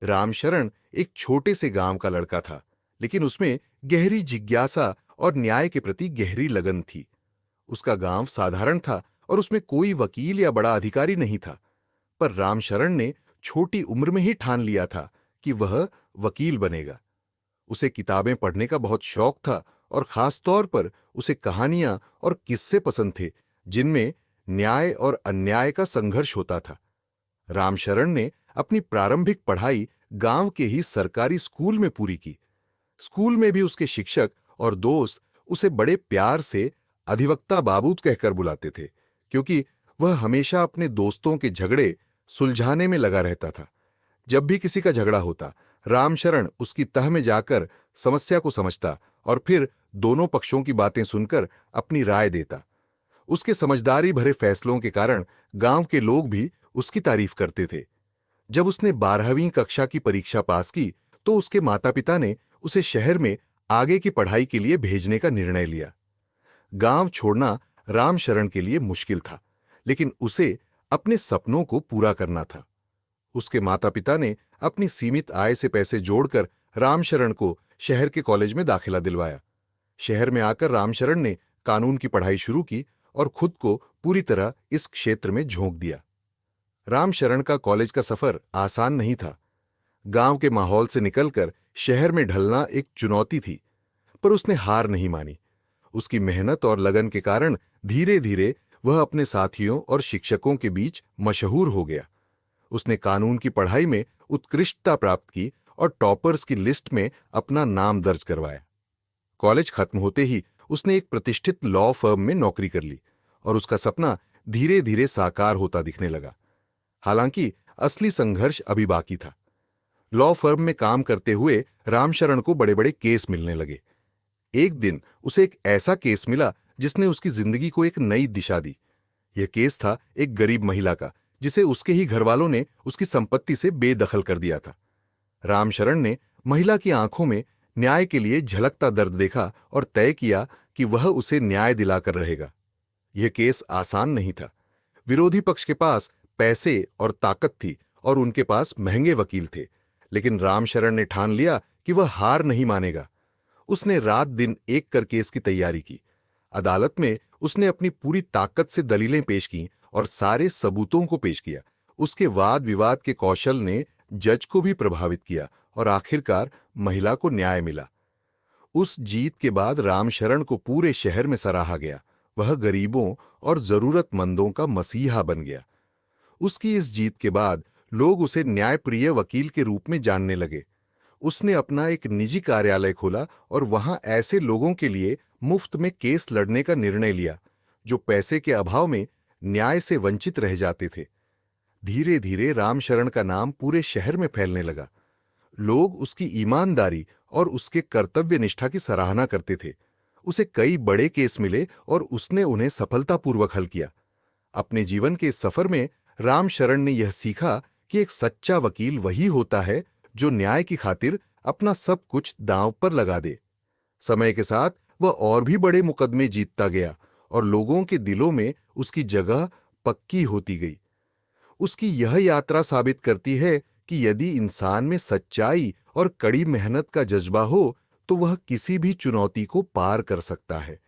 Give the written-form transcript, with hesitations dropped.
रामशरण एक छोटे से गांव का लड़का था, लेकिन उसमें गहरी जिज्ञासा और न्याय के प्रति गहरी लगन थी। उसका गांव साधारण था और उसमें कोई वकील या बड़ा अधिकारी नहीं था। पर रामशरण ने छोटी उम्र में ही ठान लिया था कि वह वकील बनेगा। उसे किताबें पढ़ने का बहुत शौक था और खास तौर पर उसे कहानियां और किस्से पसंद थे जिनमें न्याय और अन्याय का संघर्ष होता था। रामशरण ने अपनी प्रारंभिक पढ़ाई गांव के ही सरकारी स्कूल में पूरी की। स्कूल में भी उसके शिक्षक और दोस्त उसे बड़े प्यार से अधिवक्ता बाबू कहकर बुलाते थे, क्योंकि वह हमेशा अपने दोस्तों के झगड़े सुलझाने में लगा रहता था। जब भी किसी का झगड़ा होता, रामशरण उसकी तह में जाकर समस्या को समझता और फिर दोनों पक्षों की बातें सुनकर अपनी राय देता। उसके समझदारी भरे फैसलों के कारण गांव के लोग भी उसकी तारीफ करते थे। जब उसने 12वीं कक्षा की परीक्षा पास की, तो उसके माता पिता ने उसे शहर में आगे की पढ़ाई के लिए भेजने का निर्णय लिया। गांव छोड़ना रामशरण के लिए मुश्किल था, लेकिन उसे अपने सपनों को पूरा करना था। उसके माता पिता ने अपनी सीमित आय से पैसे जोड़कर रामशरण को शहर के कॉलेज में दाखिला दिलवाया। शहर में आकर रामशरण ने कानून की पढ़ाई शुरू की और खुद को पूरी तरह इस क्षेत्र में झोंक दिया। रामशरण का कॉलेज का सफर आसान नहीं था। गांव के माहौल से निकलकर शहर में ढलना एक चुनौती थी, पर उसने हार नहीं मानी। उसकी मेहनत और लगन के कारण धीरे धीरे वह अपने साथियों और शिक्षकों के बीच मशहूर हो गया। उसने कानून की पढ़ाई में उत्कृष्टता प्राप्त की और टॉपर्स की लिस्ट में अपना नाम दर्ज करवाया। कॉलेज खत्म होते ही उसने एक प्रतिष्ठित लॉ फर्म में नौकरी कर ली और उसका सपना धीरे धीरे साकार होता दिखने लगा। हालांकि असली संघर्ष अभी बाकी था। लॉ फर्म में काम करते हुए रामशरण को बड़े बड़े केस मिलने लगे। एक दिन उसे एक ऐसा केस मिला जिसने उसकी जिंदगी को एक नई दिशा दी। यह केस था एक गरीब महिला का, जिसे उसके ही घरवालों ने उसकी संपत्ति से बेदखल कर दिया था। रामशरण ने महिला की आंखों में न्याय के लिए झलकता दर्द देखा और तय किया कि वह उसे न्याय दिलाकर रहेगा। यह केस आसान नहीं था। विरोधी पक्ष के पास पैसे और ताकत थी और उनके पास महंगे वकील थे, लेकिन रामशरण ने ठान लिया कि वह हार नहीं मानेगा। उसने रात दिन एक कर केस की तैयारी की। अदालत में उसने अपनी पूरी ताकत से दलीलें पेश की और सारे सबूतों को पेश किया। उसके वाद विवाद के कौशल ने जज को भी प्रभावित किया और आखिरकार महिला को न्याय मिला। उस जीत के बाद रामशरण को पूरे शहर में सराहा गया। वह गरीबों और जरूरतमंदों का मसीहा बन गया। उसकी इस जीत के बाद लोग उसे न्यायप्रिय वकील के रूप में जानने लगे। उसने अपना एक निजी कार्यालय खोला और वहां ऐसे लोगों के लिए मुफ्त में केस लड़ने का निर्णय लिया जो पैसे के अभाव में न्याय से वंचित रह जाते थे। धीरे धीरे रामशरण का नाम पूरे शहर में फैलने लगा। लोग उसकी ईमानदारी और उसके कर्तव्य निष्ठा की सराहना करते थे। उसे कई बड़े केस मिले और उसने उन्हें सफलतापूर्वक हल किया। अपने जीवन के इस सफर में रामशरण ने यह सीखा कि एक सच्चा वकील वही होता है जो न्याय की खातिर अपना सब कुछ दांव पर लगा दे। समय के साथ वह और भी बड़े मुकदमे जीतता गया और लोगों के दिलों में उसकी जगह पक्की होती गई। उसकी यह यात्रा साबित करती है कि यदि इंसान में सच्चाई और कड़ी मेहनत का जज्बा हो, तो वह किसी भी चुनौती को पार कर सकता है।